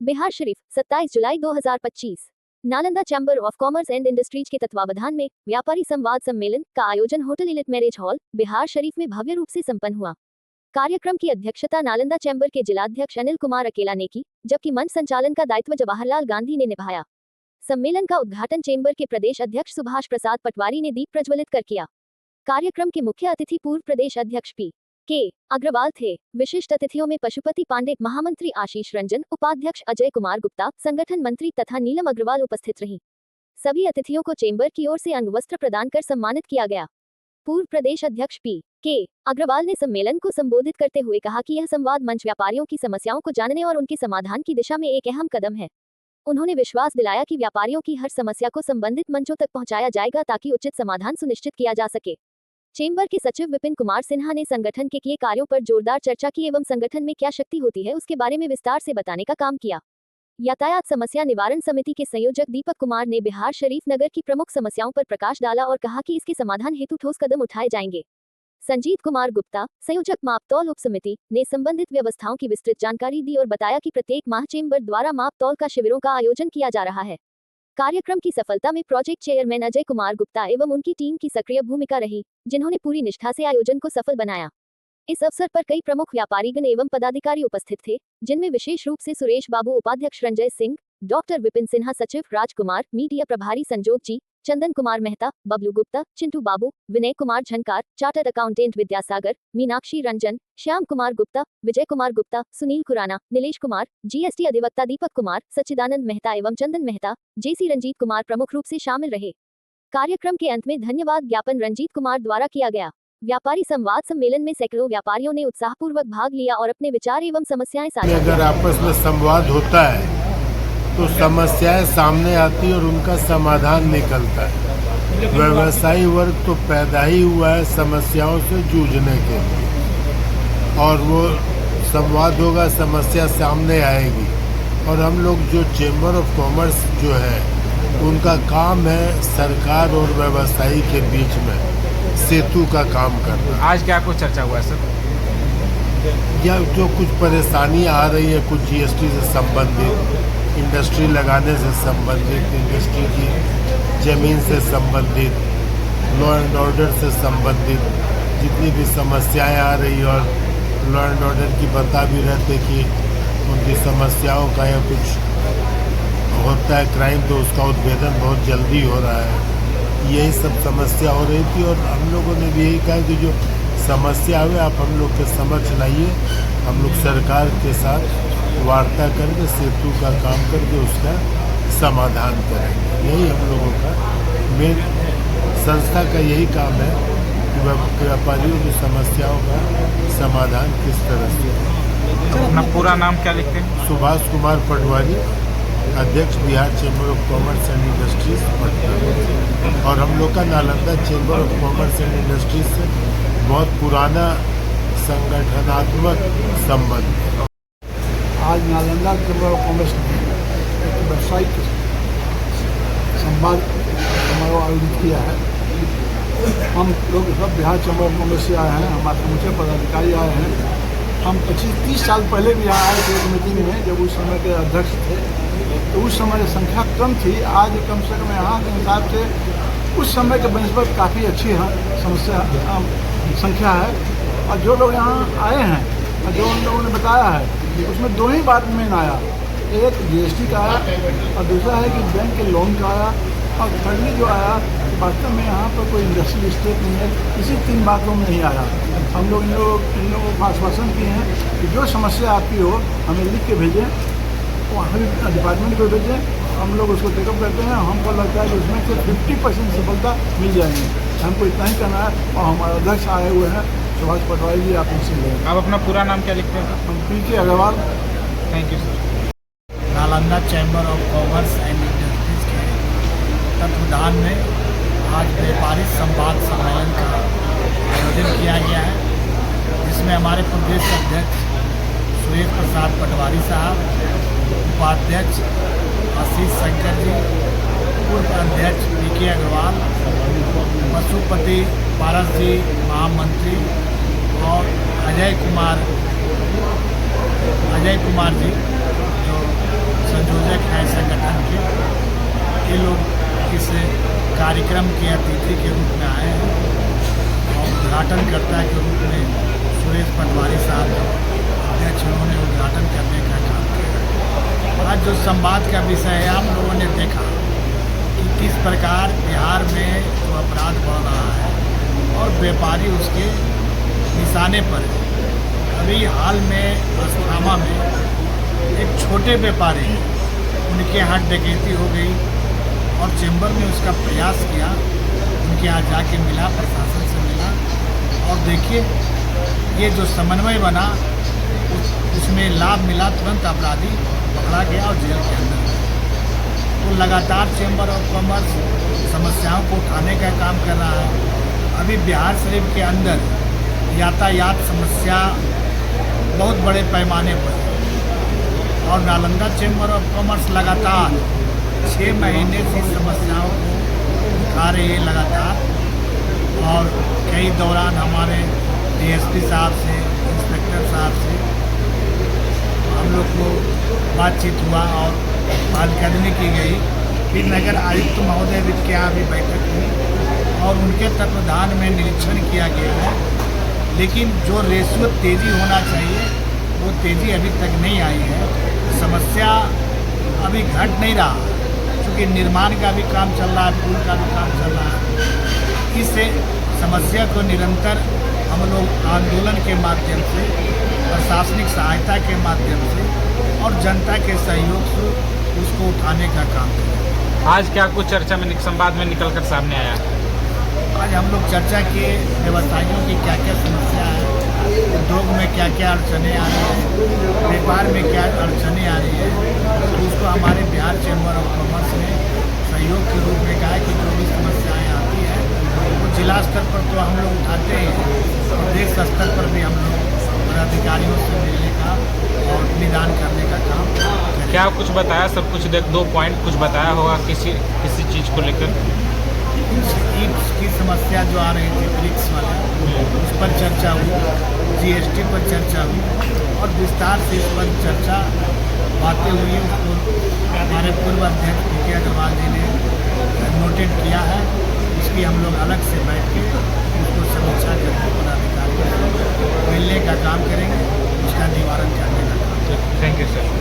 बिहार शरीफ 27 जुलाई 2025। Nalanda chamber of commerce and industries के तत्वावधान में व्यापारी संवाद सम्मेलन का आयोजन hotel elite marriage hall Bihar Sharif में भव्य रूप से संपन्न हुआ। कार्यक्रम की अध्यक्षता नालंदा चैम्बर के जिलाध्यक्ष अनिल कुमार अकेला ने की, जबकि मंच संचालन का दायित्व जवाहरलाल गांधी ने निभाया। सम्मेलन का उद्घाटन चैम्बर के प्रदेश अध्यक्ष सुभाष प्रसाद पटवारी ने दीप प्रज्वलित कर किया। कार्यक्रम के मुख्य अतिथि पूर्व प्रदेश अध्यक्ष के अग्रवाल थे। विशिष्ट अतिथियों में पशुपति पांडे, महामंत्री आशीष रंजन, उपाध्यक्ष अजय कुमार गुप्ता, संगठन मंत्री तथा नीलम अग्रवाल उपस्थित रहीं। सभी अतिथियों को चैम्बर की ओर से अंगवस्त्र प्रदान कर सम्मानित किया गया। पूर्व प्रदेश अध्यक्ष के अग्रवाल ने सम्मेलन को संबोधित करते हुए कहा कि यह संवाद मंच व्यापारियों की समस्याओं को जानने और उनके समाधान की दिशा में एक अहम कदम है। उन्होंने विश्वास दिलाया कि व्यापारियों की हर समस्या को संबंधित मंचों तक पहुंचाया जाएगा ताकि उचित समाधान सुनिश्चित किया जा सके। चैम्बर के सचिव विपिन कुमार सिन्हा ने संगठन के किए कार्यों पर जोरदार चर्चा की एवं संगठन में क्या शक्ति होती है उसके बारे में विस्तार से बताने का काम किया। यातायात समस्या निवारण समिति के संयोजक दीपक कुमार ने बिहार शरीफ नगर की प्रमुख समस्याओं पर प्रकाश डाला और कहा कि इसके समाधान हेतु ठोस कदम उठाए जाएंगे। संजीत कुमार गुप्ता, संयोजक मापतौल उप समिति, ने संबंधित व्यवस्थाओं की विस्तृत जानकारी दी और बताया कि प्रत्येक माह चैम्बर द्वारा मापतौल का शिविरों का आयोजन किया जा रहा है। कार्यक्रम की सफलता में प्रोजेक्ट चेयरमैन अजय कुमार गुप्ता एवं उनकी टीम की सक्रिय भूमिका रही, जिन्होंने पूरी निष्ठा से आयोजन को सफल बनाया। इस अवसर पर कई प्रमुख व्यापारीगण एवं पदाधिकारी उपस्थित थे, जिनमें विशेष रूप से सुरेश बाबू, उपाध्यक्ष रंजय सिंह, डॉक्टर विपिन सिन्हा, सचिव राजकुमार, मीडिया प्रभारी संजोग जी, चंदन कुमार मेहता, बबलू गुप्ता, चिंटू बाबू, विनय कुमार झनकार, chartered accountant Vidyasagar, Meenakshi Ranjan, Shyam Kumar Gupta, Vijay Kumar Gupta, Sunil Khurana, Nilesh Kumar, GST अधिवक्ता दीपक कुमार, सच्चिदानंद मेहता एवं चंदन मेहता, जेसी रंजीत कुमार प्रमुख रूप से शामिल रहे। कार्यक्रम के अंत में धन्यवाद ज्ञापन रंजीत कुमार द्वारा किया गया। व्यापारी संवाद सम्मेलन में सैकड़ों व्यापारियों ने उत्साहपूर्वक भाग लिया और अपने विचार एवं समस्याएं साझा की। अगर आपस में संवाद होता है तो समस्याएं सामने आती और उनका समाधान निकलता है। व्यवसायी वर्ग तो पैदा ही हुआ है समस्याओं से जूझने के लिए, और वो संवाद होगा, समस्या सामने आएगी। और हम लोग जो चैम्बर ऑफ कॉमर्स जो है उनका काम है सरकार और व्यवसायी के बीच में सेतु का काम करना। आज क्या कुछ चर्चा हुआ है सर? या जो कुछ परेशानियां आ रही है, कुछ जीएसटी से संबंधित, इंडस्ट्री लगाने से संबंधित, इंडस्ट्री की जमीन से संबंधित, लॉ एंड ऑर्डर से संबंधित जितनी भी समस्याएं आ रही, और लॉ एंड ऑर्डर की बता भी रहते कि उनकी समस्याओं का या कुछ होता है क्राइम तो उसका उद्भेदन बहुत जल्दी हो रहा है। यही सब समस्या हो रही थी और हम लोगों ने भी यही कहा कि जो समस्या हुई आप हम लोग के समक्ष लाइए, हम लोग सरकार के साथ वार्ता करके सेतु का काम करके उसका समाधान करेंगे। यही हम लोगों का मेन संस्था का यही काम है कि व्यापारियों की समस्याओं का समाधान किस तरह से। अपना पूरा नाम क्या लिखते हैं? सुभाष कुमार पटवारी, अध्यक्ष Bihar chamber of commerce and industries Patna. और हम लोग का Nalanda chamber of commerce and industries से बहुत पुराना संगठनात्मक संबंध है। आज नालंदा चैम्बर ऑफ कॉमर्स ने एक व्यावसायिक संवाद समारोह आयोजित किया है। हम लोग सब बिहार चैम्बर ऑफ कॉमर्स से आए हैं, हमारे समूचे पदाधिकारी आए हैं। हम 25-30 साल पहले भी यहाँ आए थे एक मीटिंग में, जब उस समय के अध्यक्ष थे, तो उस समय संख्या कम थी। आज कम से कम यहाँ के हिसाब से उस समय के बनिस्बत काफ़ी अच्छी संख्या है। और जो लोग यहाँ आए हैं और जो उन लोगों ने बताया है उसमें दो ही बात में आया, एक जीएसटी का आया और दूसरा है कि बैंक के लोन का आया, और थर्डली जो आया वास्तव में यहाँ पर कोई इंडस्ट्रियल स्टेट नहीं है। इसी 3 बातों में नहीं आया। हम लोग इन लोगों को आश्वासन किए हैं कि जो समस्या आपकी हो हमें लिख के भेजें, वहाँ भी डिपार्टमेंट को भेजें, हम लोग उसको टेकअप करते हैं। हमको लगता है कि उसमें से 50% सफलता मिल जाएगी। हमको इतना ही करना है। और हमारे अध्यक्ष आए हुए हैं सुभाष पटवारी जी, आप इनसे लें। आप अपना पूरा नाम क्या लिखते हैं? हम PK Agarwal. Thank you sir. Nalanda chamber of commerce and industries के तत्वावधान में आज व्यापारी संवाद सम्मेलन का आयोजन किया गया है, जिसमें हमारे प्रदेश अध्यक्ष सुरेश प्रसाद पटवारी साहब, उपाध्यक्ष आशीष शंकर जी, पूर्व अध्यक्ष पीके अग्रवाल, पशुपति पारस जी महामंत्री, और अजय कुमार जी जो कार्यक्रम के अतिथि के रूप में आए हैं और उद्घाटनकर्ता के रूप में सुरेश पटवारी साहब जो अध्यक्ष उन्होंने उद्घाटन करने का काम किया। आज जो संवाद का विषय है, हम लोगों ने देखा कि किस प्रकार बिहार में जो अपराध बढ़ रहा है और व्यापारी उसके निशाने पर है। अभी हाल में अस्थामा में एक छोटे व्यापारी हैं, उनके यहाँ डकैती हो गई और चैम्बर ने उसका प्रयास किया, उनके यहाँ जाके मिला, प्रशासन से मिला और देखिए ये जो समन्वय बना उसमें लाभ मिला, तुरंत अपराधी पकड़ा गया और जेल के अंदर गया। तो लगातार चैम्बर ऑफ कॉमर्स समस्याओं को उठाने का काम कर रहा है। अभी बिहार शरीफ के अंदर यातायात समस्या बहुत बड़े पैमाने पर है और नालंदा चैम्बर ऑफ कॉमर्स लगातार 6 महीने से समस्याओं को उठा रही है लगातार। और कई दौरान हमारे डीएसपी साहब से, इंस्पेक्टर साहब से हम लोग को बातचीत हुआ और पहलकदमी की गई। फिर नगर आयुक्त महोदय के यहाँ भी बैठक हुई और उनके तत्वाधान में निरीक्षण किया गया है, लेकिन जो रेशियो तेज़ी होना चाहिए वो तेज़ी अभी तक नहीं आई है। समस्या अभी घट नहीं रहा, क्योंकि निर्माण का भी काम चल रहा है, पुल का भी काम चल रहा है। इससे समस्या को निरंतर हम लोग आंदोलन के माध्यम से, प्रशासनिक सहायता के माध्यम से और जनता के सहयोग से उसको उठाने का काम करें। आज क्या कुछ चर्चा में संवाद में निकल कर सामने आया? आज हम लोग चर्चा किए व्यवसायियों की क्या क्या समस्या है, उद्योग में क्या क्या अड़चनें आ रही है, व्यापार में क्या अड़चनें आ रही है। तो उसको हमारे बिहार चैम्बर ऑफ कॉमर्स ने सहयोग के रूप में कहा कि जो भी समस्याएँ आती हैं वो जिला स्तर पर तो हम लोग उठाते हैं, प्रदेश स्तर पर भी हम लोग अधिकारियों से मिलने का और निदान करने का काम करें। क्या कुछ बताया? सब कुछ 2 पॉइंट कुछ बताया होगा किसी चीज़ को लेकर? ईंट की समस्या जो आ रही थी ब्रिक्स वाला, उस पर चर्चा हुई, जीएसटी पर चर्चा हुई और विस्तार से इस पर चर्चा बातें हुई। उसको हमारे पूर्व अध्यक्ष पी.के. अग्रवाल जी ने नोटेड किया है। इसकी हम लोग अलग से बैठ के उसको समीक्षा करके पदाधिकारियों से मिलने का काम करेंगे, उसका निवारण करने का काम। Thank you sir.